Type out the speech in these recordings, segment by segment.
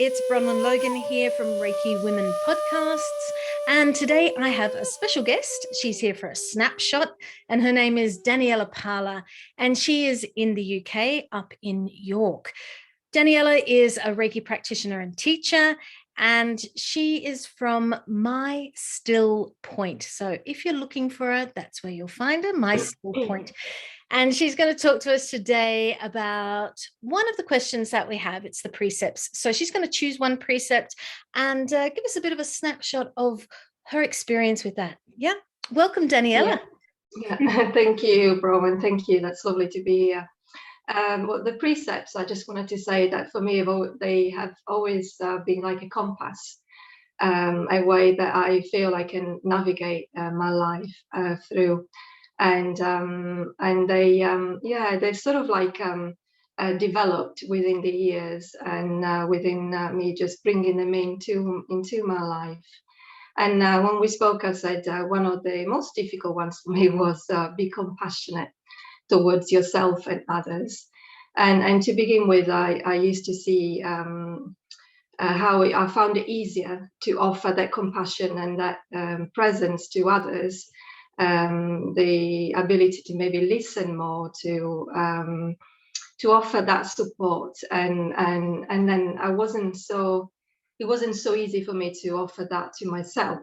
it's Bronwen Logan here from Reiki Women Podcasts. And today I have a special guest. She's here for a snapshot, and her name is Daniela Pala, and she is in the UK, up in York. Daniela is a Reiki practitioner and teacher, and she is from My Still Point. So if you're looking for her, that's where you'll find her, My Still Point. And she's going to talk to us today about one of the questions that we have. It's the precepts. So she's going to choose one precept and give us a bit of a snapshot of her experience with that. Yeah. Welcome, Daniela. Yeah. Thank you, Bronwen. Thank you. That's lovely to be here. Well, the precepts, I just wanted to say that for me, they have always been like a compass, a way that I feel I can navigate my life through. And they've sort of like developed within the years, and within me just bringing them into my life. And when we spoke, I said one of the most difficult ones for me was be compassionate towards yourself and others. And to begin with, I used to see how I found it easier to offer that compassion and that presence to others. The ability to maybe listen more, to offer that support, and then it wasn't so easy for me to offer that to myself.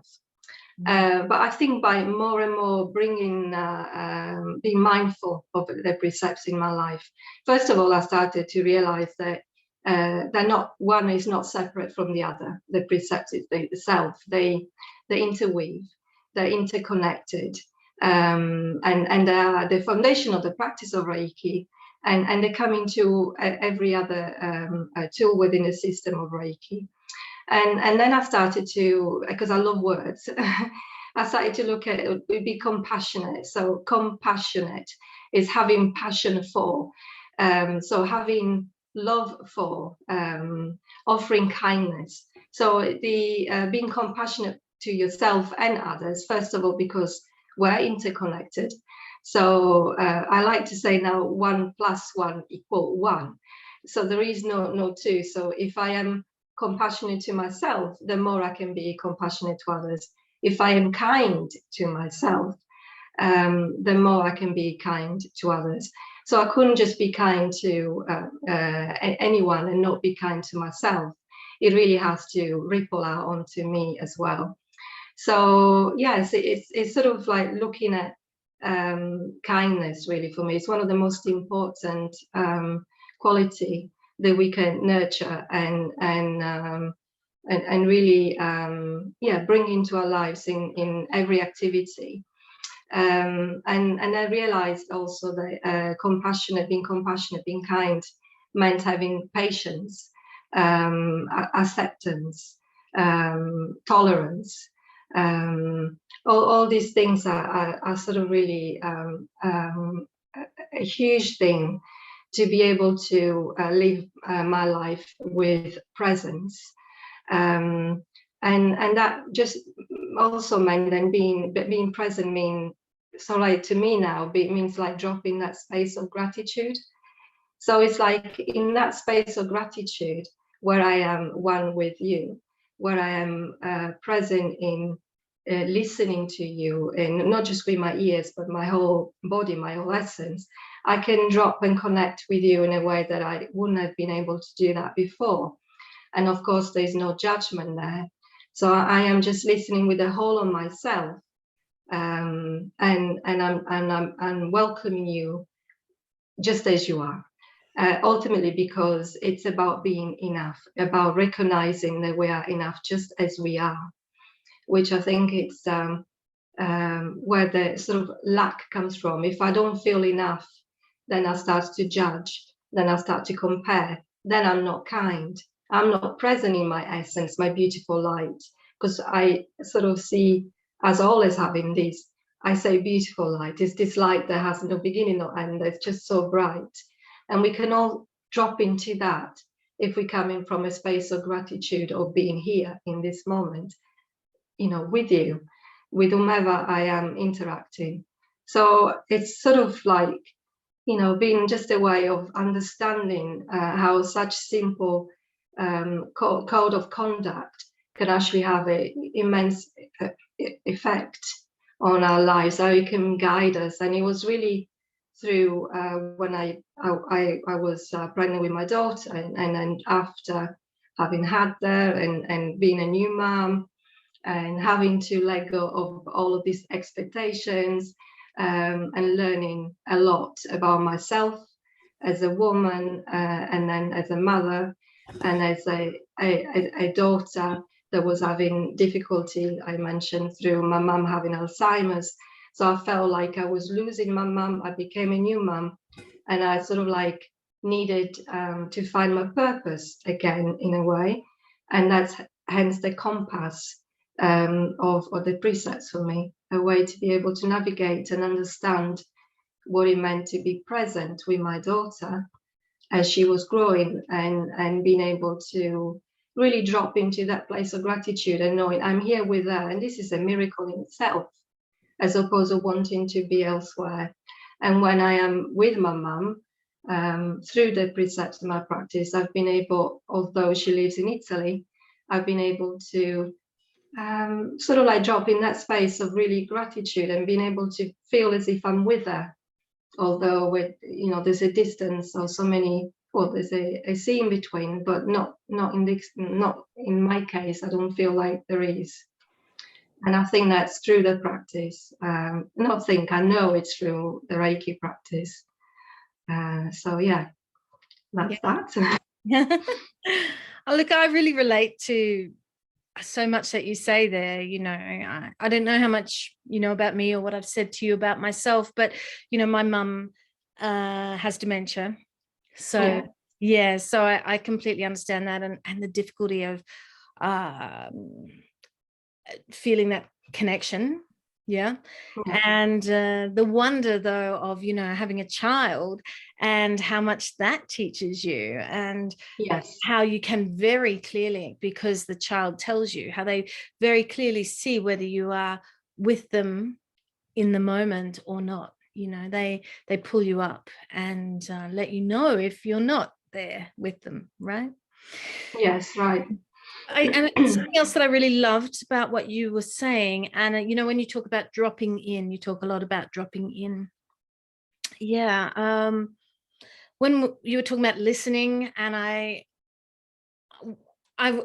But I think by more and more bringing, being mindful of the precepts in my life, first of all, I started to realize that they're not, one is not separate from the other. The precepts itself, they interweave. They're interconnected, and they are the foundation of the practice of Reiki, and they come into every other tool within the system of Reiki. And then I started to, because I love words, I started to look at it, be compassionate. So compassionate is having passion for, so having love for, offering kindness. So the being compassionate to yourself and others, first of all, because we're interconnected. So I like to say now 1 + 1 = 1. So there is no two. So if I am compassionate to myself, the more I can be compassionate to others. If I am kind to myself, the more I can be kind to others. So I couldn't just be kind to anyone and not be kind to myself. It really has to ripple out onto me as well. So yes, it's sort of like looking at kindness. Really, for me, it's one of the most important quality that we can nurture and really bring into our lives in every activity. And I realized also that being compassionate, being kind, meant having patience, acceptance, tolerance. All these things are sort of really a huge thing to be able to live my life with presence. And that just also meant then being present to me now, it means like dropping that space of gratitude. So it's like in that space of gratitude where I am one with you, where I am present in listening to you, and not just with my ears, but my whole body, my whole essence. I can drop and connect with you in a way that I wouldn't have been able to do that before. And of course, there's no judgment there. So I am just listening with the whole of myself, and I'm welcoming you just as you are. Ultimately, because it's about being enough, about recognizing that we are enough just as we are, which I think it's where the sort of lack comes from. If I don't feel enough, then I start to judge, then I start to compare, then I'm not kind. I'm not present in my essence, my beautiful light, because I sort of see as always having this, I say beautiful light, is this light that has no beginning or end, that's just so bright. And we can all drop into that if we come in from a space of gratitude or being here in this moment, with you, with whomever I am interacting. So it's sort of like, being just a way of understanding how such simple code of conduct can actually have an immense effect on our lives, how it can guide us. And it was really through when I was pregnant with my daughter, and then after having had her and being a new mom and having to let go of all of these expectations, and learning a lot about myself as a woman, and then as a mother, and as a daughter that was having difficulty, I mentioned, through my mum having Alzheimer's. So I felt like I was losing my mum. I became a new mum, and I sort of like needed to find my purpose again, in a way. And that's hence the compass of the precepts for me, a way to be able to navigate and understand what it meant to be present with my daughter as she was growing, and being able to really drop into that place of gratitude and knowing I'm here with her, and this is a miracle in itself, as opposed to wanting to be elsewhere. And when I am with my mum, through the precepts of my practice, I've been able, although she lives in Italy, I've been able to sort of like drop in that space of really gratitude and being able to feel as if I'm with her, although with, you know, there's a distance or so many, well, there's a sea in between, but not in my case. I don't feel like there is. And I think that's through the practice. I know it's through the Reiki practice. So yeah, that's that. Oh, look, I really relate to so much that you say there. You know, I don't know how much you know about me or what I've said to you about myself, but you know, my mum has dementia. So so I completely understand that, and the difficulty of feeling that connection. And the wonder, though, of, you know, having a child and how much that teaches you, and how you can very clearly, because the child tells you, how they very clearly see whether you are with them in the moment or not. You know, they pull you up and let you know if you're not there with them, right? Yes, right. And something else that I really loved about what you were saying, Anna, you know, when you talk about dropping in, you talk a lot about dropping in. When you were talking about listening, and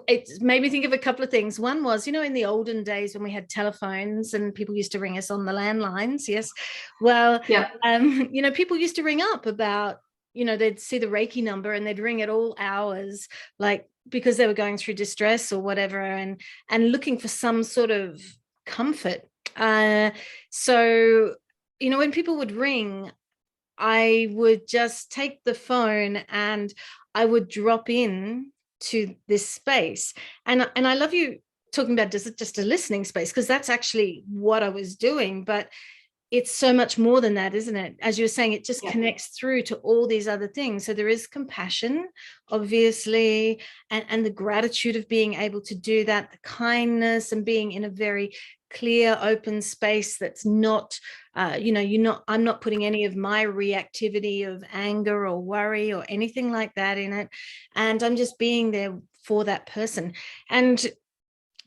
it made me think of a couple of things. One was, you know, in the olden days when we had telephones and people used to ring us on the landlines. Yes. Well, you know, people used to ring up about, you know, they'd see the Reiki number and they'd ring at all hours, like because they were going through distress or whatever, and looking for some sort of comfort. So, you know, when people would ring, I would just take the phone and I would drop in to this space. And I love you talking about just a listening space, because that's actually what I was doing. But it's so much more than that, isn't it? As you were saying, it just connects through to all these other things. So there is compassion, obviously, and the gratitude of being able to do that, the kindness, and being in a very clear, open space that's not, you know, I'm not putting any of my reactivity of anger or worry or anything like that in it. And I'm just being there for that person. And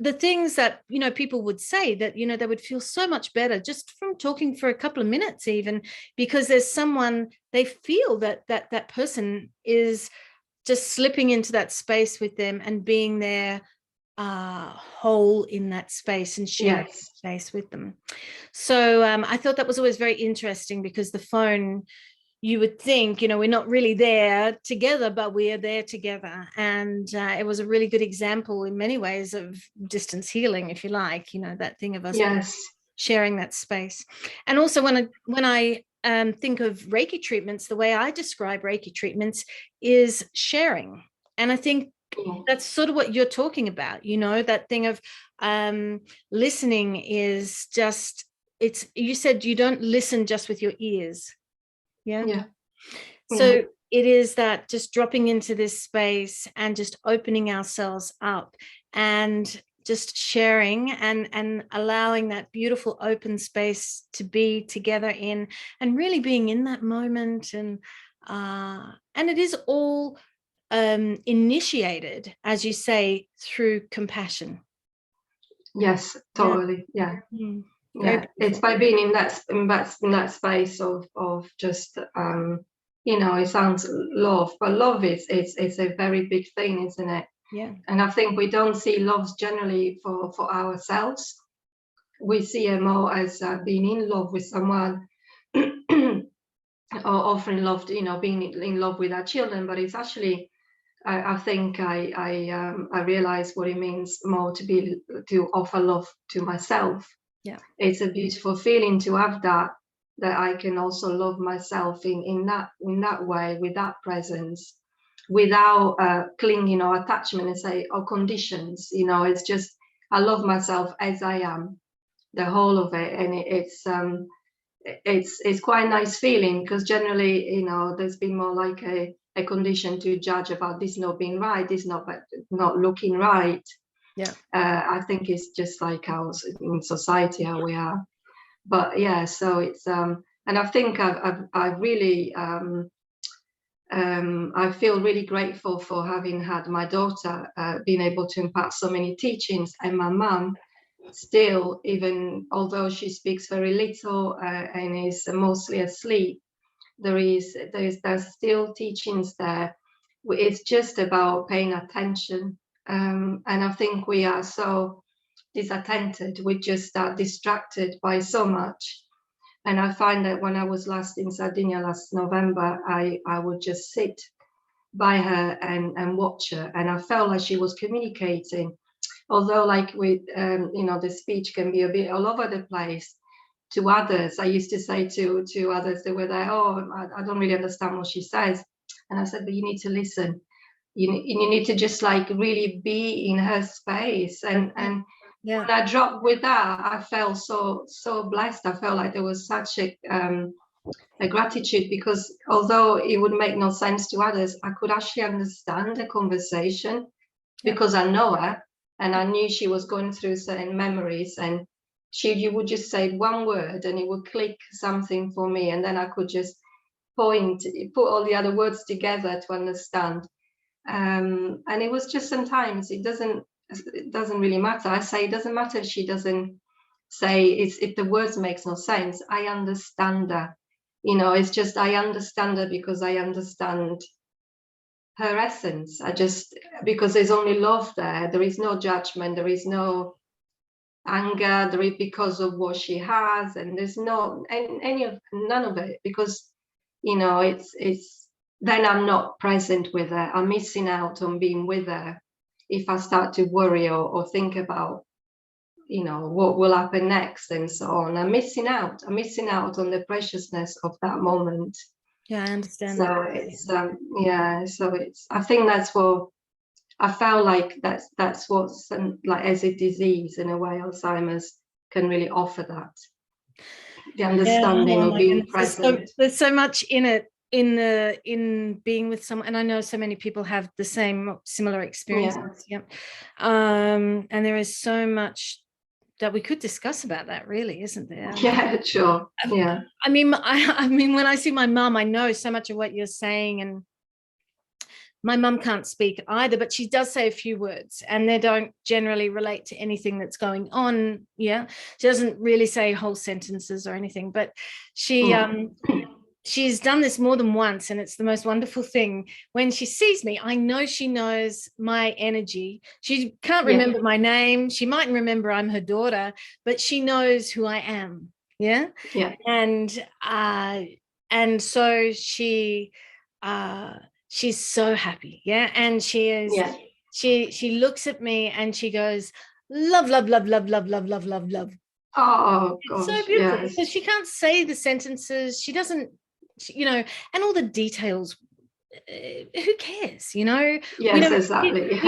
the things that, you know, people would say that, you know, they would feel so much better just from talking for a couple of minutes, even because there's someone, they feel that person is just slipping into that space with them and being there whole in that space and sharing space with them. So I thought that was always very interesting, because the phone, you would think, you know, we're not really there together, but we are there together. And it was a really good example in many ways of distance healing, if you like, you know, that thing of us sharing that space. And also when I think of Reiki treatments, the way I describe Reiki treatments is sharing. And I think that's sort of what you're talking about, you know, that thing of listening is just, you said you don't listen just with your ears. So it is that just dropping into this space and just opening ourselves up and just sharing and allowing that beautiful open space to be together in, and really being in that moment. And it is all initiated, as you say, through compassion. Yes, totally. Yeah. Yeah, it's by being in that space of just it sounds love, but love is it's a very big thing, isn't it? Yeah. And I think we don't see love generally for ourselves. We see it more as being in love with someone or offering love, being in love with our children. But it's actually, I think I realize what it means more to offer love to myself. Yeah, it's a beautiful feeling to have that I can also love myself in that way, with that presence, without clinging or attachment and say or conditions. It's just I love myself as I am, the whole of it, and it's quite a nice feeling, because generally there's been more like a condition to judge about this not being right, this not looking right. yeah. I think it's just like how in society how we are. But yeah, so it's and I think I've really I feel really grateful for having had my daughter being able to impart so many teachings, and my mum still, even although she speaks very little and is mostly asleep, there's still teachings there. It's just about paying attention, and I think we are so disattented, we just are distracted by so much. And I find that when I was last in Sardinia last November, I would just sit by her and watch her, and I felt like she was communicating, although like with the speech can be a bit all over the place to others. I used to say to others that were there, oh, I don't really understand what she says, and I said, but you need to listen. You need to just like really be in her space, and Yeah. when I dropped with that, I felt so blessed. I felt like there was such a gratitude, because although it would make no sense to others, I could actually understand the conversation because I know her, and I knew she was going through certain memories, and you would just say one word and it would click something for me, and then I could just put all the other words together to understand. And it was just sometimes it doesn't really matter. I say it doesn't matter if she doesn't say if the words makes no sense. I understand her. It's just I understand her because I understand her essence. Because there's only love there. There is no judgment. There is no anger. There is because of what she has, and there's none of it, because it's then I'm not present with her. I'm missing out on being with her if I start to worry or think about what will happen next and so on. I'm missing out on the preciousness of that moment. Yeah, I understand so that. it's so it's I think that's what I felt like. That's what's like, as a disease in a way, Alzheimer's can really offer that, the understanding of being present. There's so much in it, in being with someone, and I know so many people have the similar experiences. Yeah. And there is so much that we could discuss about that, really, isn't there? Yeah, sure. Yeah. I mean, when I see my mum, I know so much of what you're saying, and my mum can't speak either, but she does say a few words, and they don't generally relate to anything that's going on. Yeah, she doesn't really say whole sentences or anything, but she's done this more than once, and it's the most wonderful thing. When she sees me, I know she knows my energy. She can't remember my name. She mightn't remember I'm her daughter, but she knows who I am. Yeah. Yeah. And so she's so happy. Yeah. And she looks at me and she goes, love, love, love, love, love, love, love, love, love. Oh, gosh, it's so beautiful. yes. Because she can't say the sentences. She doesn't, and all the details. Who cares? Yes, exactly.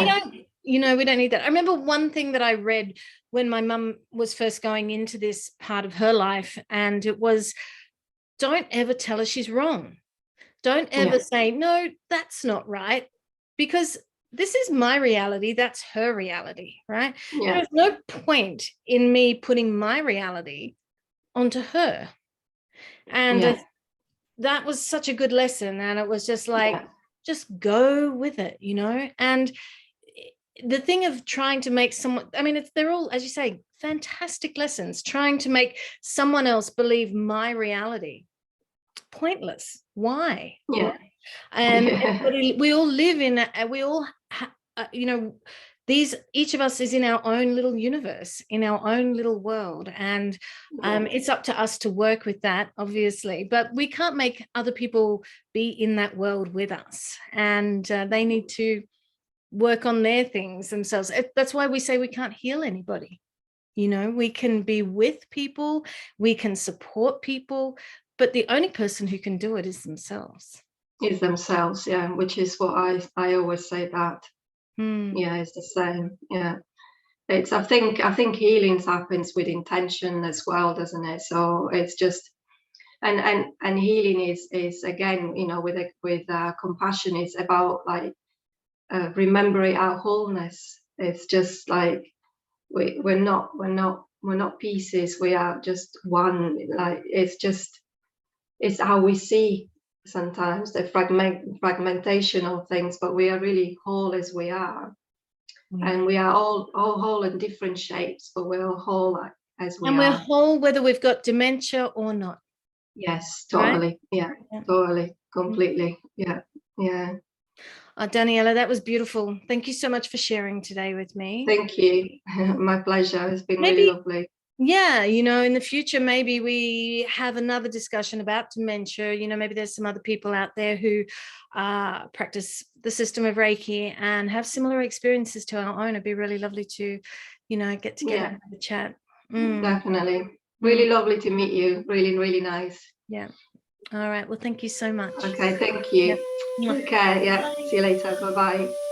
We don't need that. I remember one thing that I read when my mum was first going into this part of her life, and it was, don't ever tell her she's wrong. Don't ever say, no, that's not right, because this is my reality. That's her reality, right? Yeah. There's no point in me putting my reality onto her. And that was such a good lesson. And it was just like, just go with it, you know. And the thing of trying to make someone, I mean, they're all, as you say, fantastic lessons. Trying to make someone else believe my reality, pointless. Why? Yeah. And Yeah. we all live in we all you know, each of us is in our own little universe, in our own little world, and it's up to us to work with that, obviously, but we can't make other people be in that world with us, and they need to work on their things themselves. That's why we say we can't heal anybody. You know, we can be with people, we can support people, but the only person who can do it is themselves. Is themselves, yeah, which is what I always say that. Yeah, it's the same. Yeah. It's I think healing happens with intention as well, doesn't it? So it's just and healing is again, you know, with compassion, it's about like remembering our wholeness. It's just like we're not pieces, we are just one. Like it's how we see sometimes the fragmentation of things, but we are really whole as we are. And we are all whole in different shapes, but we're all whole as we are. And we're whole whether we've got dementia or not. Yes, totally. Right? Yeah, totally, completely. Yeah, yeah. Daniela, that was beautiful. Thank you so much for sharing today with me. Thank you. My pleasure. It's been really lovely. Yeah, you know, in the future, maybe we have another discussion about dementia. You know, maybe there's some other people out there who practice the system of Reiki and have similar experiences to our own. It'd be really lovely to, you know, get together and have a chat. Definitely. Really lovely to meet you. Really, really nice. Yeah. All right. Well, thank you so much. Okay, thank you. Yep. Okay, yeah. Bye. See you later. Bye-bye.